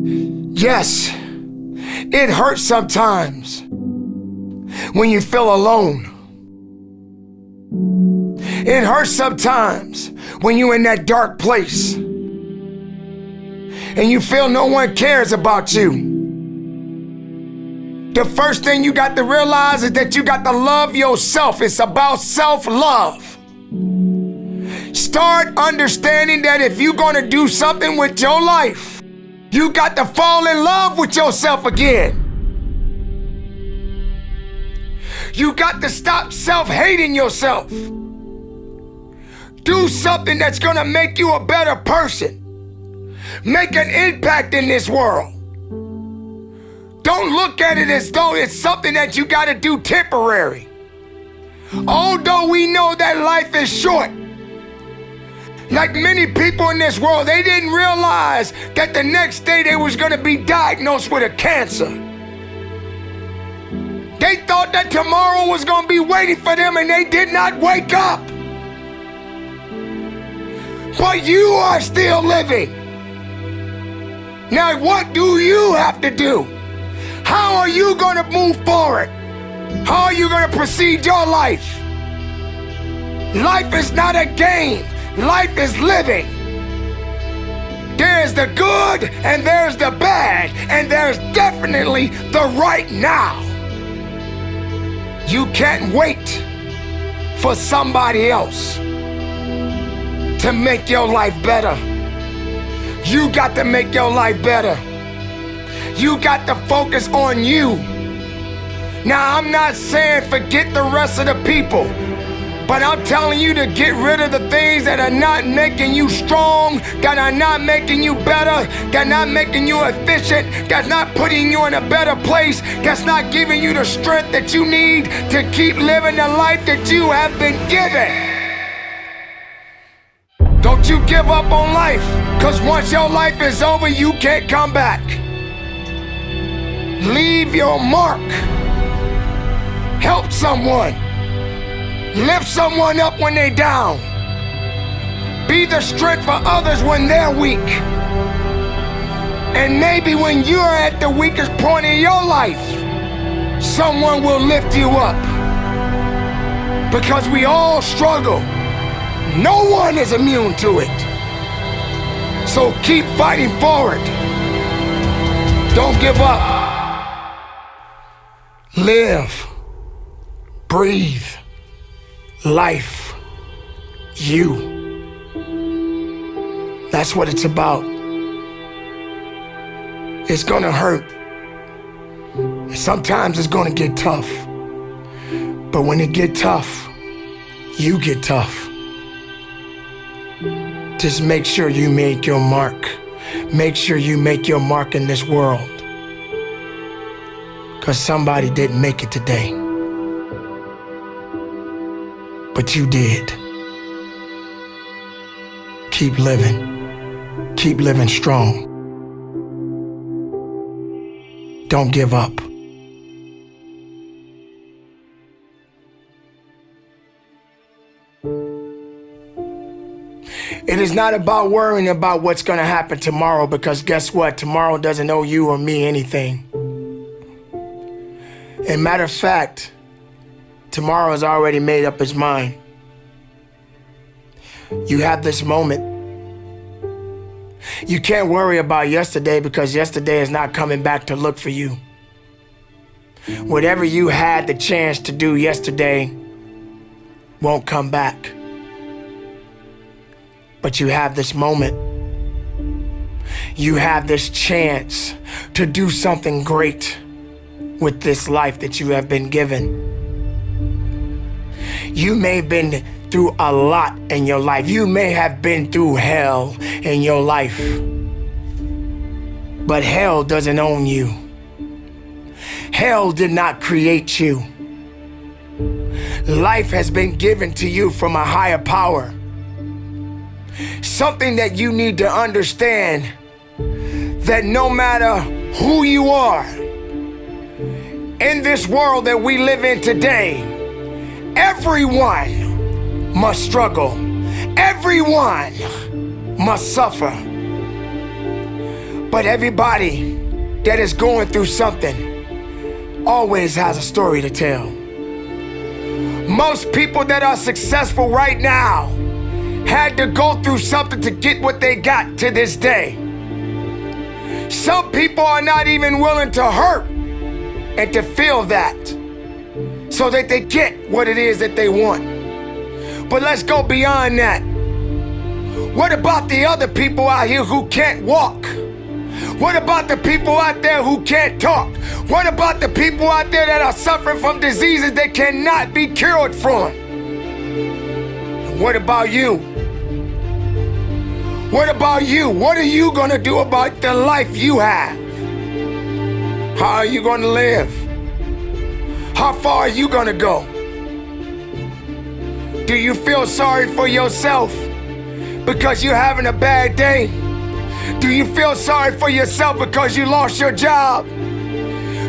Yes, it hurts sometimes when you feel alone. It hurts sometimes when you're in that dark place and you feel no one cares about you. The first thing you got to realize is that you got to love yourself. It's about self-love. Start understanding that if you're going to do something with your life, you got to fall in love with yourself again. You got to stop self-hating yourself. Do something that's going to make you a better person. Make an impact in this world. Don't look at it as though it's something that you got to do temporary. Although we know that life is short, like many people in this world, they didn't realize that the next day they was going to be diagnosed with a cancer. They thought that tomorrow was going to be waiting for them, and they did not wake up. But you are still living. Now, what do you have to do? How are you going to move forward? How are you going to proceed your life? Life is not a game. Life is living. There's the good and there's the bad, and there's definitely the right now. You can't wait for somebody else to make your life better. You got to make your life better. You got to focus on you. Now, I'm not saying forget the rest of the people, but I'm telling you to get rid of the things that are not making you strong, that are not making you better, that are not making you efficient, that's not putting you in a better place, that's not giving you the strength that you need to keep living the life that you have been given. Don't you give up on life, because once your life is over, you can't come back. Leave your mark. Help someone. Lift someone up when they're down. Be the strength for others when they're weak. And maybe when you're at the weakest point in your life, someone will lift you up. Because we all struggle. No one is immune to it. So keep fighting forward. Don't give up. Live. Breathe. Life. You. That's what it's about. It's gonna hurt. Sometimes it's gonna get tough. But when it get tough, you get tough. Just make sure you make your mark. Make sure you make your mark in this world. Because somebody didn't make it today. But you did. Keep living. Keep living strong. Don't give up. It is not about worrying about what's going to happen tomorrow, because guess what? Tomorrow doesn't owe you or me anything. And matter of fact, tomorrow has already made up its mind. You have this moment. You can't worry about yesterday, because yesterday is not coming back to look for you. Whatever you had the chance to do yesterday won't come back. But you have this moment. You have this chance to do something great with this life that you have been given. You may have been through a lot in your life. You may have been through hell in your life. But hell doesn't own you. Hell did not create you. Life has been given to you from a higher power. Something that you need to understand, that no matter who you are, in this world that we live in today, everyone must struggle. Everyone must suffer. But everybody that is going through something always has a story to tell. Most people that are successful right now had to go through something to get what they got to this day. Some people are not even willing to hurt and to feel that so that they get what it is that they want. But let's go beyond that. What about the other people out here who can't walk? What about the people out there who can't talk? What about the people out there that are suffering from diseases that cannot be cured from? What about you? What about you? What are you gonna do about the life you have? How are you gonna live? How far are you gonna go? Do you feel sorry for yourself because you're having a bad day? Do you feel sorry for yourself because you lost your job?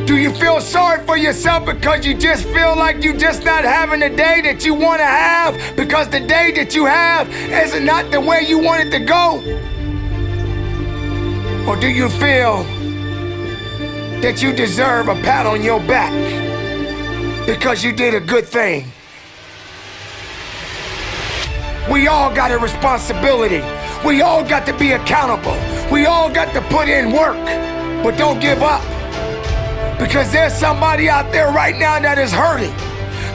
Do you feel sorry for yourself because you just feel like you're just not having the day that you want to have because the day that you have is not the way you want it to go? Or do you feel that you deserve a pat on your back because you did a good thing? We all got a responsibility. We all got to be accountable. We all got to put in work, but don't give up. Because there's somebody out there right now that is hurting.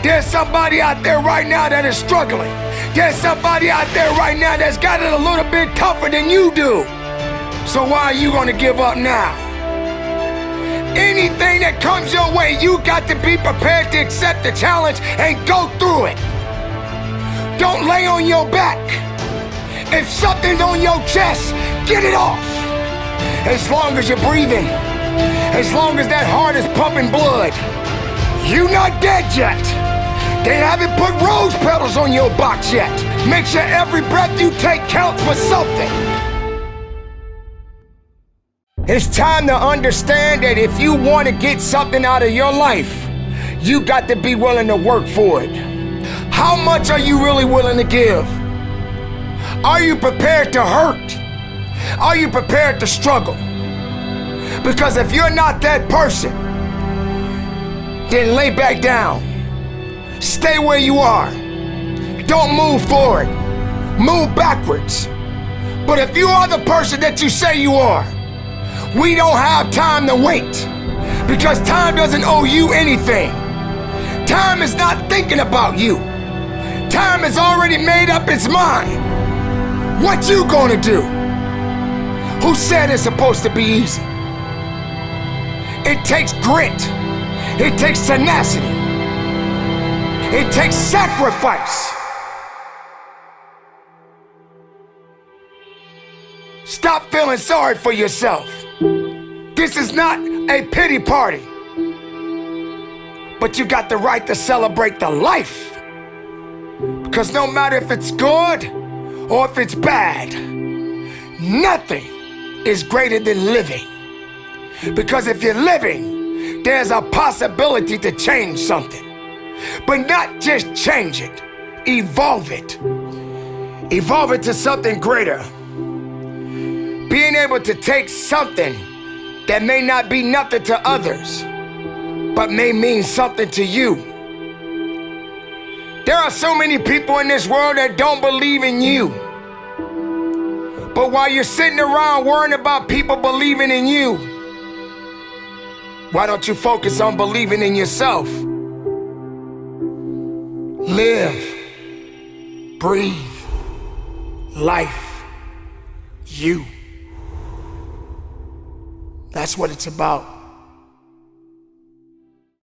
There's somebody out there right now that is struggling. There's somebody out there right now that's got it a little bit tougher than you do. So why are you gonna give up now? Anything that comes your way, you got to be prepared to accept the challenge and go through it. Don't lay on your back. If something's on your chest, get it off. As long as you're breathing, as long as that heart is pumping blood, you're not dead yet. They haven't put rose petals on your box yet. Make sure every breath you take counts for something. It's time to understand that if you want to get something out of your life, you got to be willing to work for it. How much are you really willing to give? Are you prepared to hurt? Are you prepared to struggle? Because if you're not that person, then lay back down. Stay where you are. Don't move forward. Move backwards. But if you are the person that you say you are, we don't have time to wait. Because time doesn't owe you anything. Time is not thinking about you. Time has already made up its mind. What you gonna do? Who said it's supposed to be easy? It takes grit. It takes tenacity. It takes sacrifice. Stop feeling sorry for yourself. This is not a pity party. But you got the right to celebrate the life. Because no matter if it's good or if it's bad, nothing is greater than living. Because if you're living, there's a possibility to change something. But not just change it, evolve it. Evolve it to something greater. Being able to take something that may not be nothing to others, but may mean something to you. There are so many people in this world that don't believe in you. But while you're sitting around worrying about people believing in you, why don't you focus on believing in yourself? Live, breathe, life, you. That's what it's about.